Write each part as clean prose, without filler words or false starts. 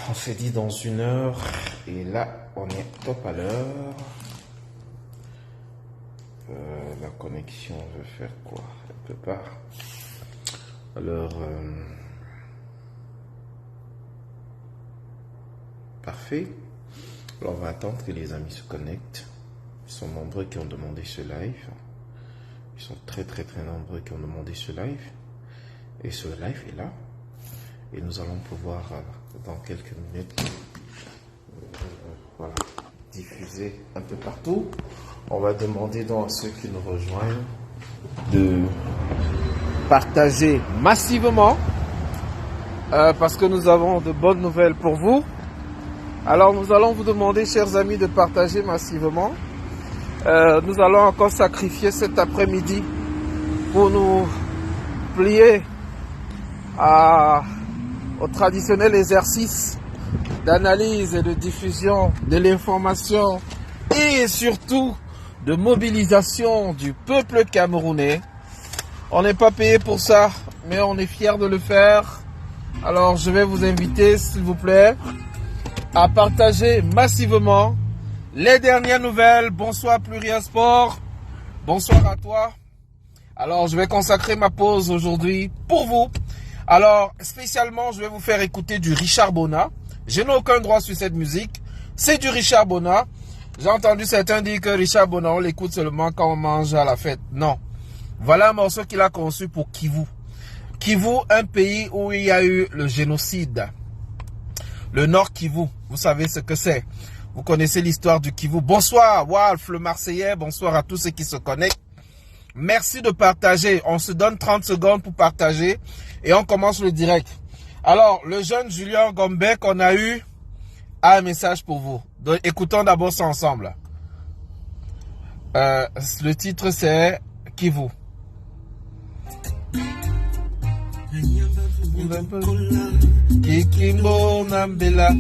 on s'est dit dans 1 heure et là on est top à l'heure. La connexion veut faire quoi? Elle peut pas. Alors parfait. Alors on va attendre que les amis se connectent. Ils sont nombreux qui ont demandé ce live. Ils sont très nombreux qui ont demandé ce live. Et ce live est là. Et nous allons pouvoir dans quelques minutes voilà, diffuser un peu partout. On va demander donc à ceux qui nous rejoignent de partager massivement parce que nous avons de bonnes nouvelles pour vous. Alors nous allons vous demander, chers amis, de partager massivement. Nous allons encore sacrifier cet après-midi pour nous plier au traditionnel exercice d'analyse et de diffusion de l'information et surtout de mobilisation du peuple camerounais. On n'est pas payé pour ça, mais on est fiers de le faire. Alors je vais vous inviter, s'il vous plaît, à partager massivement les dernières nouvelles. Bonsoir Pluriel Sport, bonsoir à toi. Alors je vais consacrer ma pause aujourd'hui pour vous. Alors spécialement je vais vous faire écouter du Richard Bona. Je n'ai aucun droit sur cette musique, c'est du Richard Bona. J'ai entendu certains dire que Richard Bona on l'écoute seulement quand on mange à la fête. Non, voilà un morceau qu'il a conçu pour Kivu. Kivu, un pays où il y a eu le génocide. Le Nord Kivu, vous savez ce que c'est. Vous connaissez l'histoire du Kivu. Bonsoir Wolf le Marseillais, bonsoir à tous ceux qui se connectent. Merci de partager. On se donne 30 secondes pour partager et on commence le direct. Alors, le jeune Julien Gombe qu'on a eu a un message pour vous. Donc, écoutons d'abord ça ensemble. Le titre c'est Kivu. Kikimbo Nambela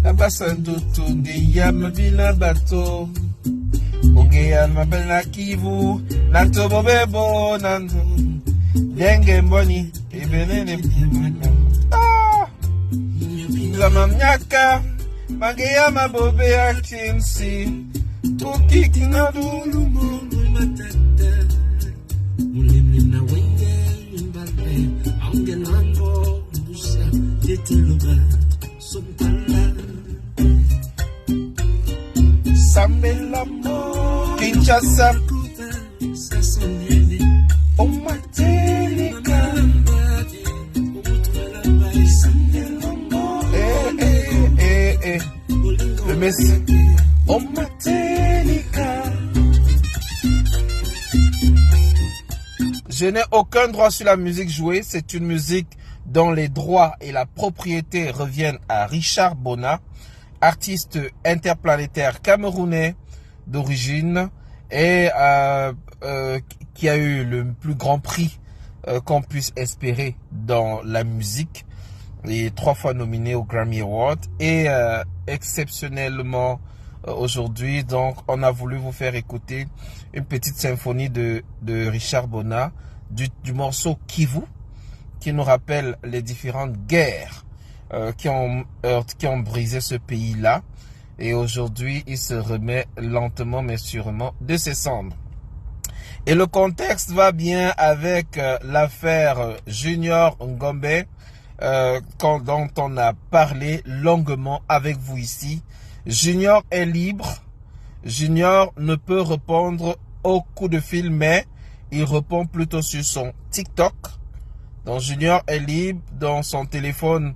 Abasandutu Ngeyama Bila Bato Ongeyama Bela Kivu Nato Bebo Nando Denge Mboni Ebenene Lamamnyaka Mageyama Bobe Akinsi Tukiki Nadulu Mungu Matata Mulimlina Wenge Mbale Angenango Busa Titeluba Sumpala Sambelamo Kinshasa Sasonele Omatelika Le messie Omatelika. Je n'ai aucun droit sur la musique jouée. C'est une musique dont les droits et la propriété reviennent à Richard Bona, artiste interplanétaire camerounais d'origine et qui a eu le plus grand prix qu'on puisse espérer dans la musique. Il est 3 fois nominé au Grammy Award et exceptionnellement aujourd'hui, donc on a voulu vous faire écouter une petite symphonie de Richard Bona du morceau Kivu qui nous rappelle les différentes guerres qui ont brisé ce pays-là et aujourd'hui il se remet lentement mais sûrement de ses cendres. Et le contexte va bien avec l'affaire Junior Ngombe dont on a parlé longuement avec vous ici. Junior est libre. Junior ne peut répondre au coup de fil, mais il répond plutôt sur son TikTok. Donc Junior est libre. Dans son téléphone,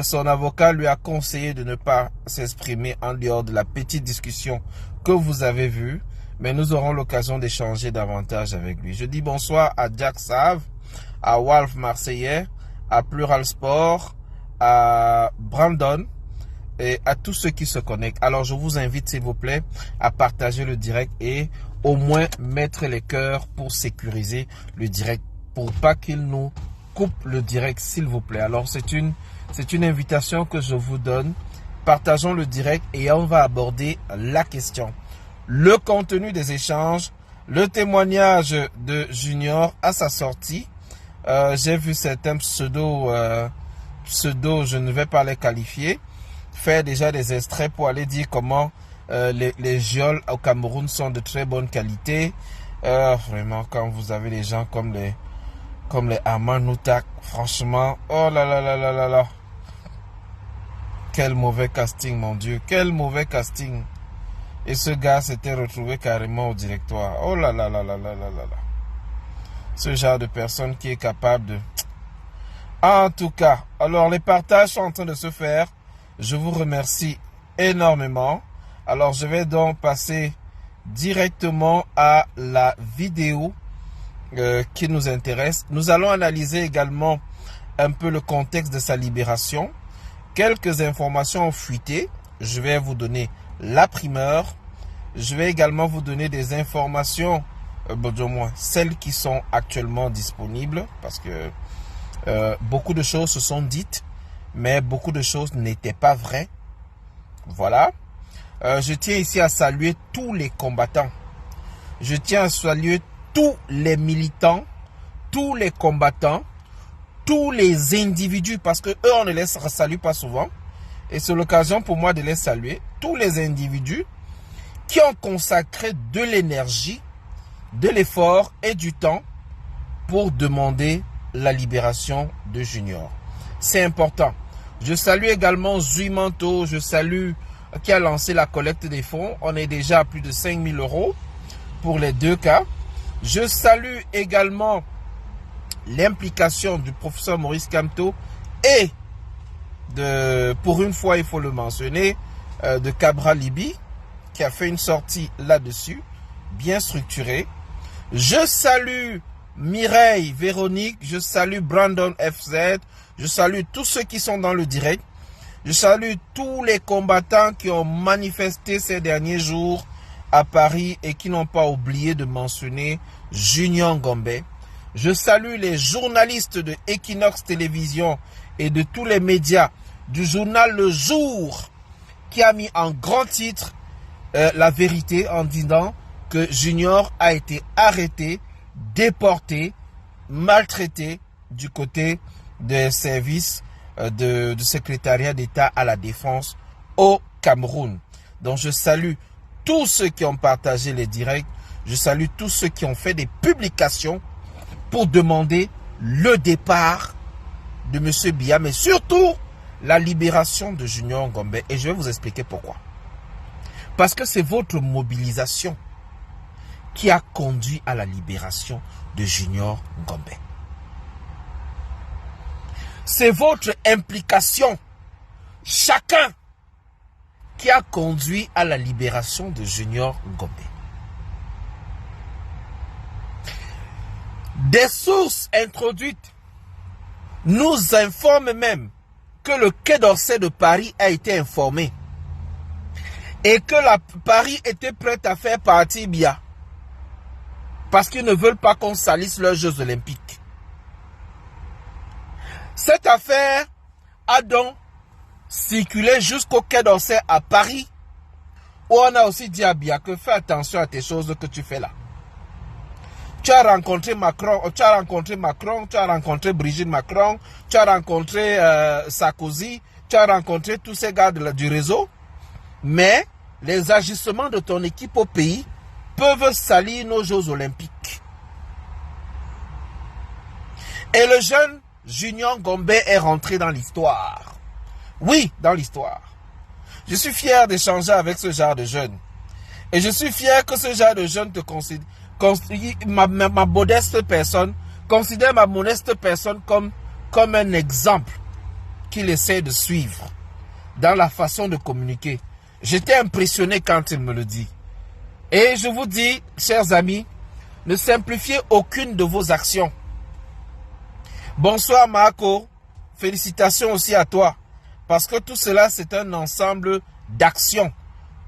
son avocat lui a conseillé de ne pas s'exprimer en dehors de la petite discussion que vous avez vue. Mais nous aurons l'occasion d'échanger davantage avec lui. Je dis bonsoir à Jack Save, à Wolf Marseillais, à Plural Sport, à Brandon et à tous ceux qui se connectent. Alors je vous invite s'il vous plaît à partager le direct et au moins mettre les cœurs pour sécuriser le direct, pour pas qu'il nous coupe le direct s'il vous plaît. Alors c'est une invitation que je vous donne. Partageons le direct et on va aborder la question, le contenu des échanges, le témoignage de Junior à sa sortie. J'ai vu certains pseudos pseudo, je ne vais pas les qualifier, faire déjà des extraits pour aller dire comment les geôles au Cameroun sont de très bonne qualité. Vraiment, quand vous avez des gens comme les Amanoutak, franchement, oh là là là là là là. Quel mauvais casting, mon Dieu, quel mauvais casting. Et ce gars s'était retrouvé carrément au directoire. Oh là là là là là là là là. Ce genre de personne qui est capable de... En tout cas, alors les partages sont en train de se faire. Je vous remercie énormément. Alors je vais donc passer directement à la vidéo qui nous intéresse. Nous allons analyser également un peu le contexte de sa libération. Quelques informations ont fuité. Je vais vous donner la primeur. Je vais également vous donner des informations, du moins celles qui sont actuellement disponibles, parce que beaucoup de choses se sont dites, mais beaucoup de choses n'étaient pas vraies. Voilà. Je tiens ici à saluer tous les combattants. Je tiens à saluer tous les militants, tous les combattants, tous les individus, parce que eux on ne les salue pas souvent. Et c'est l'occasion pour moi de les saluer. Tous les individus qui ont consacré de l'énergie, de l'effort et du temps pour demander la libération de Junior. C'est important. Je salue également Zuimanto, je salue qui a lancé la collecte des fonds. On est déjà à plus de 5 000 € pour les deux cas. Je salue également l'implication du professeur Maurice Kamto et pour une fois il faut le mentionner, de Cabra Libi qui a fait une sortie là-dessus, bien structurée. Je salue Mireille, Véronique, je salue Brandon FZ, je salue tous ceux qui sont dans le direct. Je salue tous les combattants qui ont manifesté ces derniers jours à Paris et qui n'ont pas oublié de mentionner Junior Ngombe. Je salue les journalistes de Equinox Télévision et de tous les médias du journal Le Jour qui a mis en grand titre la vérité en disant que Junior a été arrêté, déporté, maltraité du côté des services du secrétariat d'État à la défense au Cameroun. Donc je salue tous ceux qui ont partagé les directs, je salue tous ceux qui ont fait des publications pour demander le départ de M. Biya, mais surtout la libération de Junior Ngombe. Et je vais vous expliquer pourquoi. Parce que c'est votre mobilisation qui a conduit à la libération de Junior Ngombe. C'est votre implication, chacun, qui a conduit à la libération de Junior Ngombe. Des sources introduites nous informent même que le Quai d'Orsay de Paris a été informé et que Paris était prête à faire partie Biya parce qu'ils ne veulent pas qu'on salisse leurs Jeux olympiques. Cette affaire a donc circulé jusqu'au Quai d'Orsay à Paris, où on a aussi dit à Biya que fais attention à tes choses que tu fais là. Tu as rencontré Macron, tu as rencontré Brigitte Macron, tu as rencontré Sarkozy, tu as rencontré tous ces gars du réseau, mais les agissements de ton équipe au pays peuvent salir nos Jeux olympiques. Et le jeune Junior Ngombe est rentré dans l'histoire. Oui, dans l'histoire. Je suis fier d'échanger avec ce genre de jeunes. Et je suis fier que ce genre de jeunes te considère. Ma modeste personne, considère ma modeste personne comme un exemple qu'il essaie de suivre dans la façon de communiquer. J'étais impressionné quand il me le dit. Et je vous dis, chers amis, ne simplifiez aucune de vos actions. Bonsoir Marco, félicitations aussi à toi, parce que tout cela c'est un ensemble d'actions,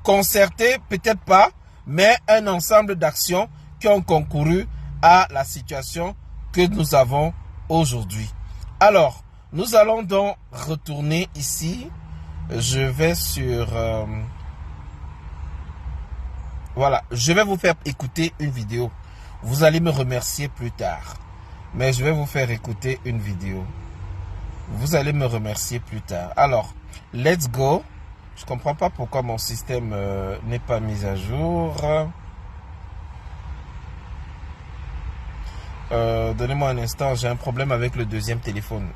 concertées peut-être pas, mais un ensemble d'actions qui ont concouru à la situation que nous avons aujourd'hui. Alors, nous allons donc retourner ici. Je vais sur... voilà, je vais vous faire écouter une vidéo. Vous allez me remercier plus tard. Mais je vais vous faire écouter une vidéo. Vous allez me remercier plus tard. Alors, let's go. Je comprends pas pourquoi mon système n'est pas mis à jour. Donnez-moi un instant, j'ai un problème avec le deuxième téléphone.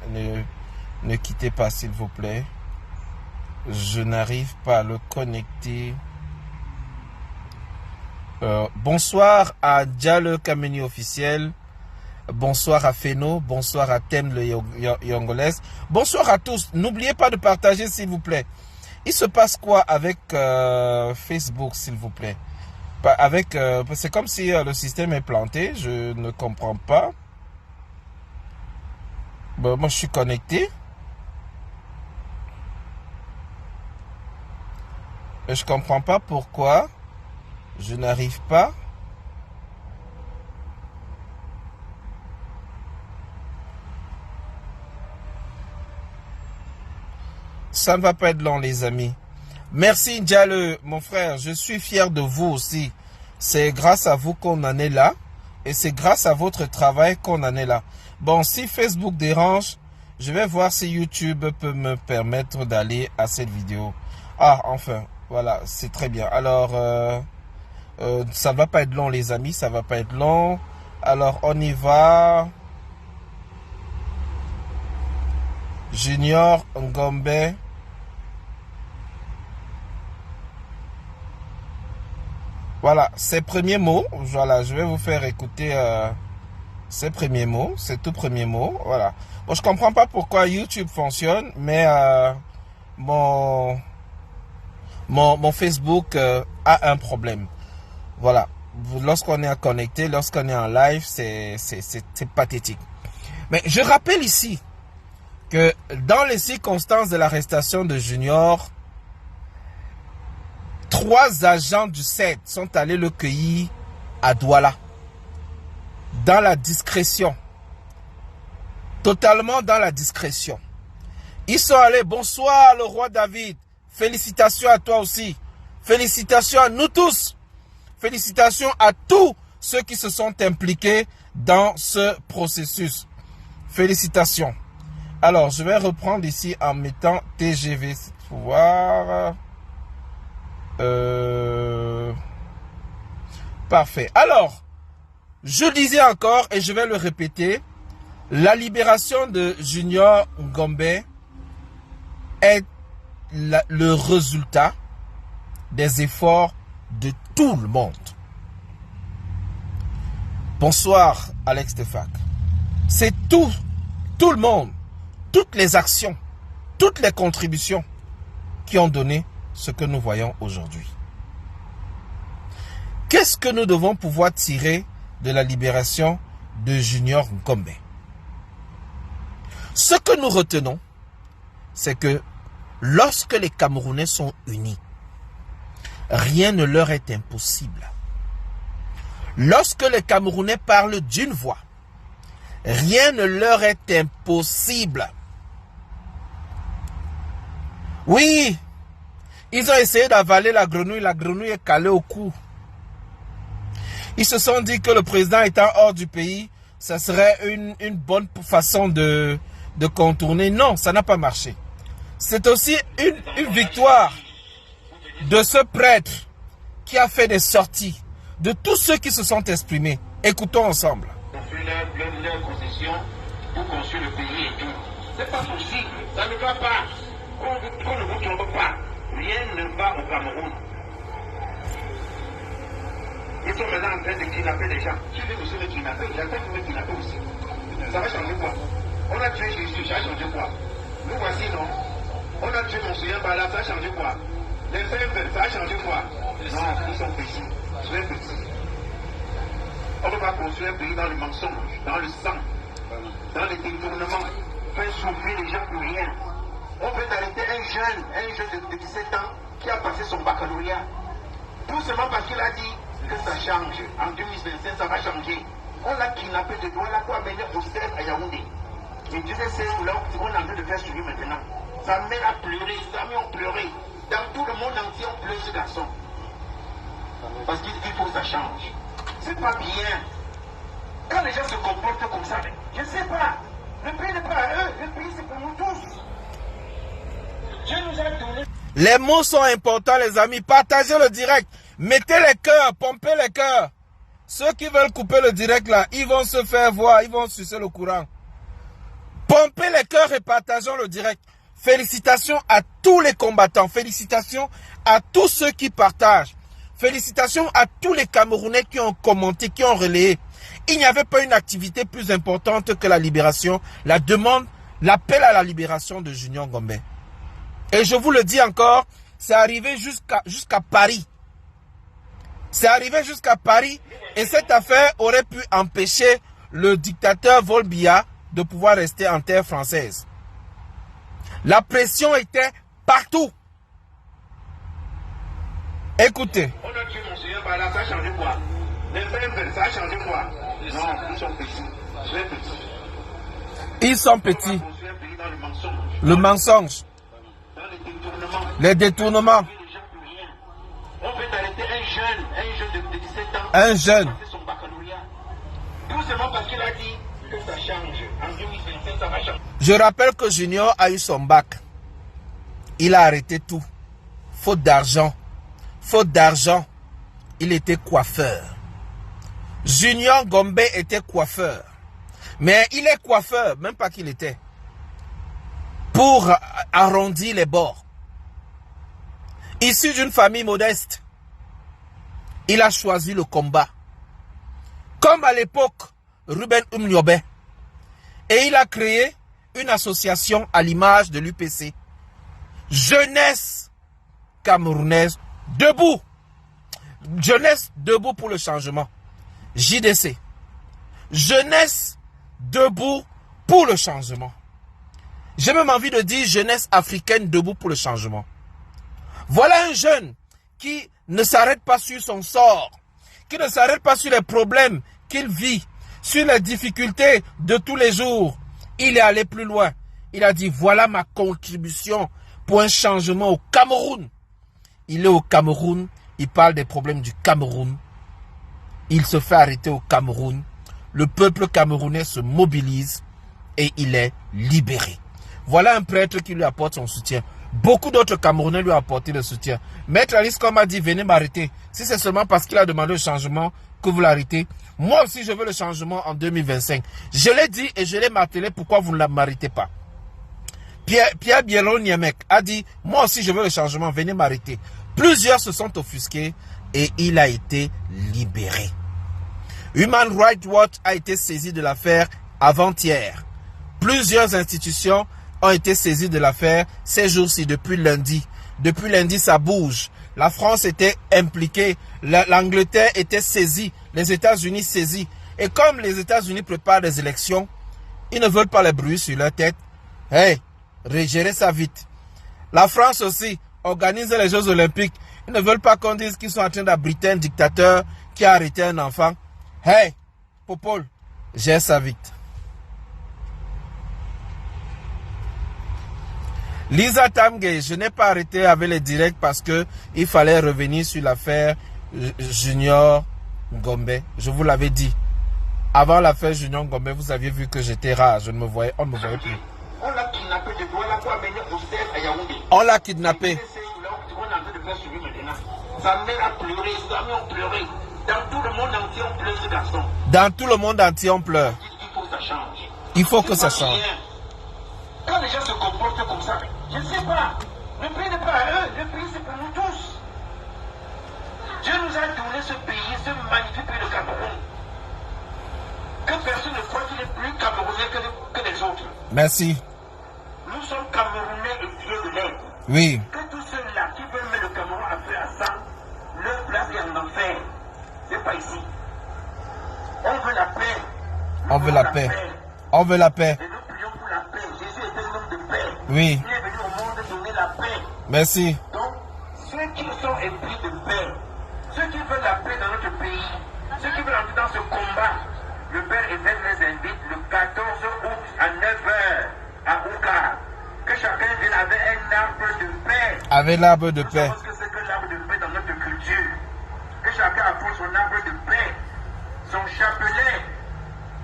Ne quittez pas, s'il vous plaît. Je n'arrive pas à le connecter. Bonsoir à Diallo Kameni officiel. Bonsoir à Feno. Bonsoir à Thème le Yongolès. Bonsoir à tous. N'oubliez pas de partager, s'il vous plaît. Il se passe quoi avec Facebook, s'il vous plaît? C'est comme si le système est planté. Je ne comprends pas. Bon, moi, je suis connecté. Et je comprends pas pourquoi je n'arrive pas. Ça ne va pas être long, les amis. Merci, Ndiale, mon frère. Je suis fier de vous aussi. C'est grâce à vous qu'on en est là. Et c'est grâce à votre travail qu'on en est là. Bon, si Facebook dérange, je vais voir si YouTube peut me permettre d'aller à cette vidéo. Ah, enfin, voilà, c'est très bien. Alors, ça ne va pas être long, les amis. Ça ne va pas être long. Alors, on y va. Junior Ngombe. Voilà, ces premiers mots. Voilà, je vais vous faire écouter ces premiers mots. Ces tout premiers mots. Voilà. Bon, je comprends pas pourquoi YouTube fonctionne, mais mon Facebook a un problème. Voilà. Lorsqu'on est connecté, lorsqu'on est en live, c'est pathétique. Mais je rappelle ici que dans les circonstances de l'arrestation de Junior, 3 agents du CED sont allés le cueillir à Douala. Dans la discrétion. Totalement dans la discrétion. Ils sont allés, bonsoir le roi David. Félicitations à toi aussi. Félicitations à nous tous. Félicitations à tous ceux qui se sont impliqués dans ce processus. Félicitations. Alors, je vais reprendre ici en mettant TGV. Pour voir. Parfait. Alors, je disais encore et je vais le répéter. La libération de Junior Ngombe est le résultat des efforts de tout le monde. Bonsoir, Alex Tefac. C'est tout le monde, toutes les actions, toutes les contributions qui ont donné ce que nous voyons aujourd'hui. Qu'est-ce que nous devons pouvoir tirer de la libération de Junior Ngombe? Ce que nous retenons, c'est que lorsque les Camerounais sont unis, rien ne leur est impossible. Lorsque les Camerounais parlent d'une voix, rien ne leur est impossible. Oui, ils ont essayé d'avaler la grenouille est calée au cou. Ils se sont dit que le président étant hors du pays, ça serait une bonne façon de contourner. Non, ça n'a pas marché. C'est aussi une victoire de ce prêtre qui a fait des sorties, de tous ceux qui se sont exprimés. Écoutons ensemble. Leur concession pour construire le pays et tout. C'est pas possible, ça ne va pas. Qu'on ne vous trompe pas. Rien ne va au Cameroun. Ils sont maintenant en train de kidnapper les gens. Qui veut monsieur le kidnapper? J'attends que vous kidnapper aussi. Ça va changer quoi? On a tué Jésus, ça va changer quoi? Nous voici, non? On a tué mon souillon par là, ça va changer quoi? Les faibles, ça va changer quoi? Non, ils sont petits. Soyez petits. On ne peut pas construire un pays dans le mensonge, dans le sang, dans les détournements, faire souffrir les gens pour rien. On veut arrêter un jeune de 17 ans qui a passé son baccalauréat. Tout seulement parce qu'il a dit que ça change. En 2025, ça va changer. On l'a kidnappé de Douala pour amener au CED à Yaoundé. Et Dieu sait là on est en train de faire suivre maintenant. Sa mère a pleuré, sa mère a pleuré. Dans tout le monde entier, on pleure ce garçon. Parce qu'il faut que ça change. C'est pas bien. Quand les gens se comportent comme ça, je ne sais pas. Le pays n'est pas à eux, le pays c'est pour nous tous. Dieu nous a donné. Les mots sont importants, les amis. Partagez le direct. Mettez les cœurs, pompez les cœurs. Ceux qui veulent couper le direct là, ils vont se faire voir, ils vont sucer le courant. Pompez les cœurs et partageons le direct. Félicitations à tous les combattants. Félicitations à tous ceux qui partagent. Félicitations à tous les Camerounais qui ont commenté, qui ont relayé. Il n'y avait pas une activité plus importante que la libération, la demande, l'appel à la libération de Junior Ngombe. Et je vous le dis encore, c'est arrivé jusqu'à Paris. C'est arrivé jusqu'à Paris et cette affaire aurait pu empêcher le dictateur Volbia de pouvoir rester en terre française. La pression était partout. Écoutez. On a tué mon seigneur par là, ça a changé quoi? Les frères, ça a changé quoi? Non, ils sont petits. Très petits. Ils sont petits. Dans le mensonge. Le mensonge. Dans les détournements. Les détournements. On peut arrêter un jeune de 17 ans. Un jeune. Son baccalauréat. Tout simplement parce qu'il a dit que ça change. En 2025, ça va changer. Je rappelle que Junior a eu son bac. Il a arrêté tout. Faute d'argent. Faute d'argent. Il était coiffeur. Junior Ngombe était coiffeur. Mais il est coiffeur, même pas qu'il était. Pour arrondir les bords. Issu d'une famille modeste, il a choisi le combat. Comme à l'époque, Ruben Umniobe. Et il a créé une association à l'image de l'UPC. Jeunesse camerounaise debout. Jeunesse debout pour le changement. JDC. Jeunesse debout pour le changement. J'ai même envie de dire jeunesse africaine debout pour le changement. Voilà un jeune qui ne s'arrête pas sur son sort, qui ne s'arrête pas sur les problèmes qu'il vit, sur les difficultés de tous les jours. Il est allé plus loin. Il a dit, voilà ma contribution pour un changement au Cameroun. Il est au Cameroun, il parle des problèmes du Cameroun. Il se fait arrêter au Cameroun. Le peuple camerounais se mobilise et il est libéré. Voilà un prêtre qui lui apporte son soutien. Beaucoup d'autres Camerounais lui ont apporté le soutien. Maître Alice comme a dit, venez m'arrêter. Si c'est seulement parce qu'il a demandé le changement que vous l'arrêtez, moi aussi je veux le changement en 2025. Je l'ai dit et je l'ai martelé, pourquoi vous ne m'arrêtez pas? Pierre Bielon Niemek a dit, moi aussi je veux le changement, venez m'arrêter. Plusieurs se sont offusqués et il a été libéré. Human Rights Watch a été saisi de l'affaire avant-hier. Plusieurs institutions ont été saisies de l'affaire ces jours-ci, depuis lundi. Depuis lundi, ça bouge. La France était impliquée, l'Angleterre était saisie, les États-Unis saisis. Et comme les États-Unis préparent des élections, ils ne veulent pas les bruits sur leur tête. Hey, régérez ça vite. La France aussi organise les Jeux Olympiques. Ils ne veulent pas qu'on dise qu'ils sont en train d'abriter un dictateur qui a arrêté un enfant. Hey, Popol, gère ça vite. Lisa Tamge, je n'ai pas arrêté avec les directs parce que il fallait revenir sur l'affaire Junior Ngombe. Je vous l'avais dit. Avant l'affaire Junior Ngombe, vous aviez vu que j'étais rare. On ne me voyait plus. On l'a kidnappé de Douala pour amener au stade à Yaoundé. On l'a kidnappé. Sa mère a pleuré, ses amis ont pleuré. Dans tout le monde entier, on pleure ce garçon. Dans tout le monde entier, on pleure. Il faut que ça change. Il faut que ça change. Quand les gens se comportent comme ça, je ne sais pas. Le pays n'est pas à eux, le pays c'est pour nous tous. Dieu nous a donné ce pays, ce magnifique pays, le Cameroun. Que personne ne croit qu'il est plus camerounais que les autres. Merci. Nous sommes Camerounais et Dieu de l'aide. Oui. Que tous ceux-là qui veulent mettre le Cameroun à feu à sang, leur place est en enfer. C'est pas ici. On veut la paix. On veut la paix. On veut la paix. Et nous prions pour la paix. Jésus était un homme de paix. Oui. Il est venu au monde donner la paix. Merci. Donc, ceux qui sont épris de paix, ceux qui veulent la paix dans notre pays, ceux qui veulent entrer dans ce combat, le Père Éternel les invite le 14 août à 9h à Ouga. Que chacun vienne avec un arbre de paix. Avec l'arbre de paix. Nous savons ce que c'est que l'arbre de paix dans notre culture. Que chacun apporte son arbre de paix, son chapelet.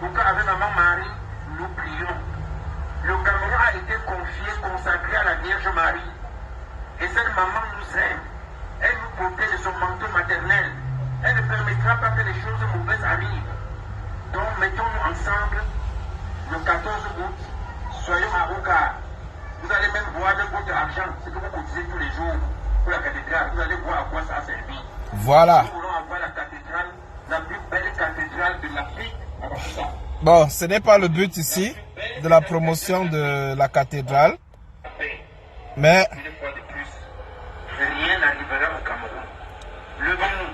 Pour qu'avec maman Marie, nous prions. Le Cameroun a été confié, consacré à la Vierge Marie. Et cette maman nous aime. Elle nous protège de son manteau maternel. Elle ne permettra pas que les choses mauvaises arrivent. Donc mettons-nous ensemble le 14 août. Soyons à Ougar. Vous allez même voir de votre argent, ce que vous cotisez tous les jours pour la cathédrale. Vous allez voir à quoi ça a servi. Voilà. Nous voulons avoir la cathédrale, la plus belle cathédrale de l'Afrique. Bon, ce n'est pas le but ici de la promotion de la cathédrale. Mais Une fois de plus, rien n'arrivera au Cameroun. Levons-nous,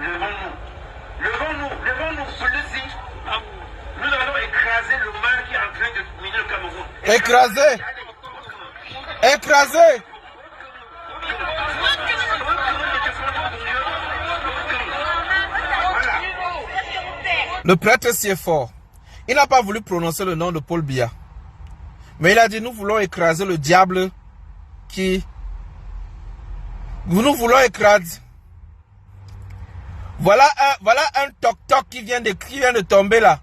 levons-nous, levons-nous, levons-nous sous le signe. Nous allons écraser le mal qui est en train de dominer le Cameroun. écraser, écraser. Le prêtre s'y est fort. Il n'a pas voulu prononcer le nom de Paul Biya. Mais il a dit, nous voulons écraser le diable qui... Nous voulons écraser. Voilà un toc-toc qui vient de tomber là.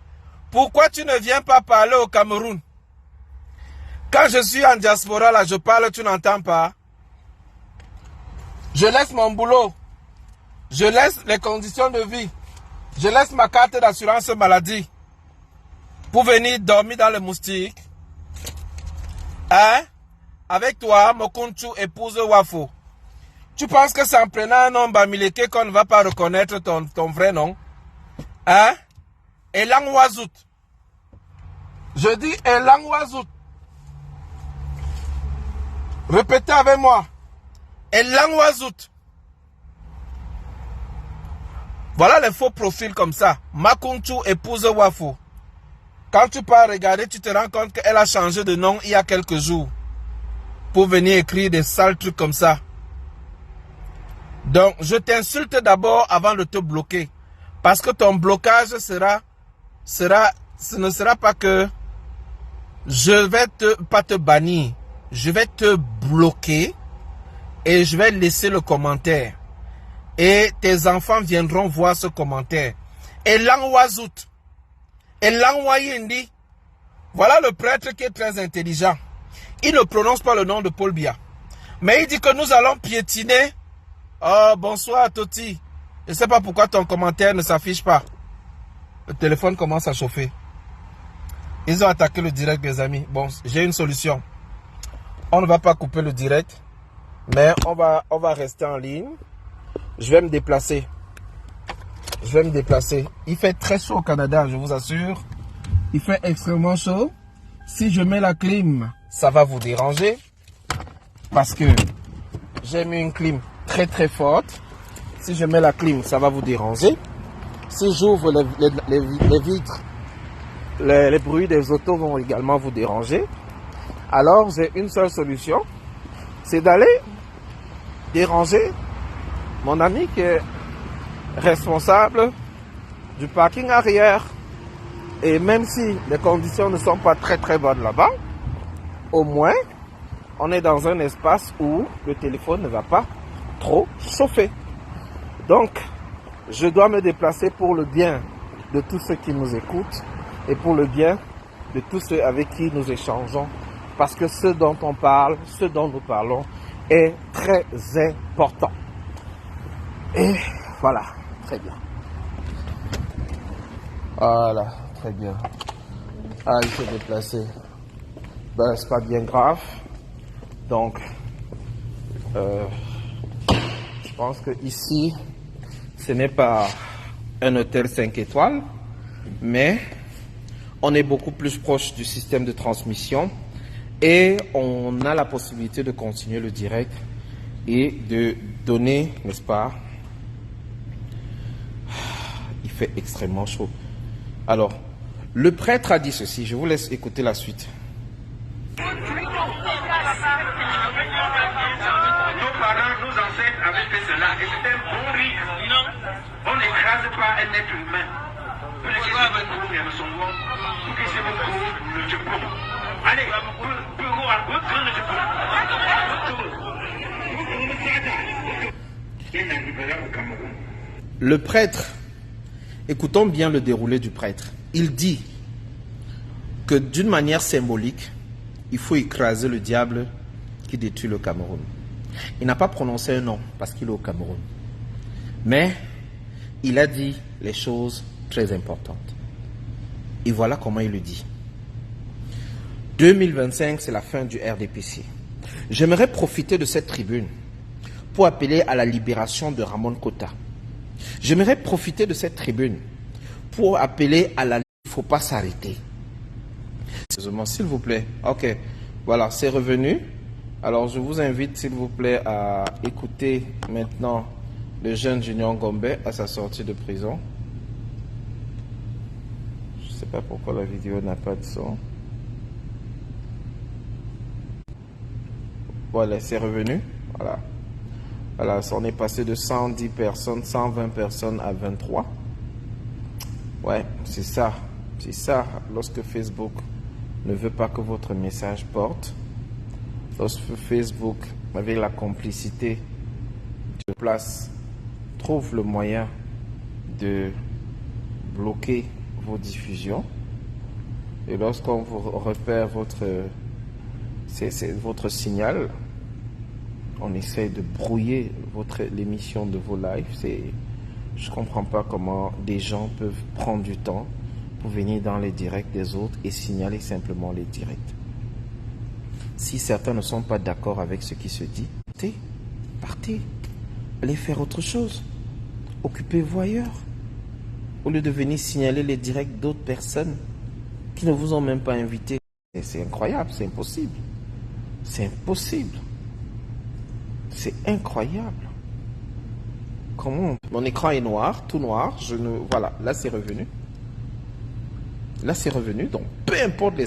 Pourquoi tu ne viens pas parler au Cameroun? Quand je suis en diaspora là, je parle, tu n'entends pas. Je laisse mon boulot. Je laisse les conditions de vie. Je laisse ma carte d'assurance maladie pour venir dormir dans le moustique. Hein? Avec toi, Mokunchu épouse Wafo. Tu penses que c'est en prenant un nom Bamileke qu'on ne va pas reconnaître ton vrai nom? Hein? Elang Wazout. Je dis Elang Wazout. Répétez avec moi. Elang Wazout. Voilà les faux profils comme ça. Makunchu épouse Wafo. Quand tu pars regarder, tu te rends compte qu'elle a changé de nom il y a quelques jours. Pour venir écrire des sales trucs comme ça. Donc, je t'insulte d'abord avant de te bloquer. Parce que ton blocage ce ne sera pas que je vais pas te bannir. Je vais te bloquer et je vais laisser le commentaire. Et tes enfants viendront voir ce commentaire. Et l'Angwazout. Et l'Angwayindi. Voilà le prêtre qui est très intelligent. Il ne prononce pas le nom de Paul Biya. Mais il dit que nous allons piétiner. Oh, bonsoir Toti. Je ne sais pas pourquoi ton commentaire ne s'affiche pas. Le téléphone commence à chauffer. Ils ont attaqué le direct, les amis. Bon, j'ai une solution. On ne va pas couper le direct. Mais on va rester en ligne. Je vais me déplacer. Je vais me déplacer. Il fait très chaud au Canada, je vous assure. Il fait extrêmement chaud. Si je mets la clim, ça va vous déranger. Parce que j'ai mis une clim très très forte. Si je mets la clim, ça va vous déranger. Si j'ouvre les vitres, les bruits des autos vont également vous déranger. Alors j'ai une seule solution. C'est d'aller déranger mon ami qui est responsable du parking arrière. Et même si les conditions ne sont pas très très bonnes là-bas, au moins on est dans un espace où le téléphone ne va pas trop chauffer. Donc je dois me déplacer pour le bien de tous ceux qui nous écoutent et pour le bien de tous ceux avec qui nous échangeons. Parce que ce dont on parle, ce dont nous parlons est très important. Et voilà, très bien. Voilà, très bien. Ah, il s'est déplacé. Ben, c'est pas bien grave. Donc, je pense que ici, ce n'est pas un hôtel 5 étoiles, mais on est beaucoup plus proche du système de transmission et on a la possibilité de continuer le direct et de donner, n'est-ce pas? Il fait extrêmement chaud. Alors, le prêtre a dit ceci, je vous laisse écouter la suite. Nos parents, nos ancêtres avaient fait cela et c'était un bon rite. On n'écrase pas un être humain. Allez, le prêtre, écoutons bien le déroulé du prêtre. Il dit que d'une manière symbolique, il faut écraser le diable qui détruit le Cameroun. Il n'a pas prononcé un nom parce qu'il est au Cameroun. Mais il a dit les choses très importantes. Et voilà comment il le dit. 2025, c'est la fin du RDPC. J'aimerais profiter de cette tribune pour appeler à la libération de Ramon Kota. J'aimerais profiter de cette tribune pour appeler à la... Il ne faut pas s'arrêter. S'il vous plaît. Ok, voilà, c'est revenu. Alors, je vous invite, s'il vous plaît, à écouter maintenant le jeune Junior Ngombe à sa sortie de prison. Je ne sais pas pourquoi la vidéo n'a pas de son. Voilà, c'est revenu. Voilà. Voilà, on est passé de 110 personnes, 120 personnes à 23. Ouais, c'est ça. C'est ça, lorsque Facebook ne veut pas que votre message porte. Lorsque Facebook, avec la complicité de place, trouve le moyen de bloquer vos diffusions. Et lorsqu'on vous repère votre signal, on essaie de brouiller l'émission de vos lives. Je ne comprends pas comment des gens peuvent prendre du temps pour venir dans les directs des autres et signaler simplement les directs. Si certains ne sont pas d'accord avec ce qui se dit, partez, allez faire autre chose. Occupez-vous ailleurs. Au lieu de venir signaler les directs d'autres personnes qui ne vous ont même pas invité. C'est incroyable, c'est impossible. C'est impossible. C'est incroyable. Comment mon écran est noir, tout noir. Voilà, là c'est revenu. Là c'est revenu. Donc peu importe les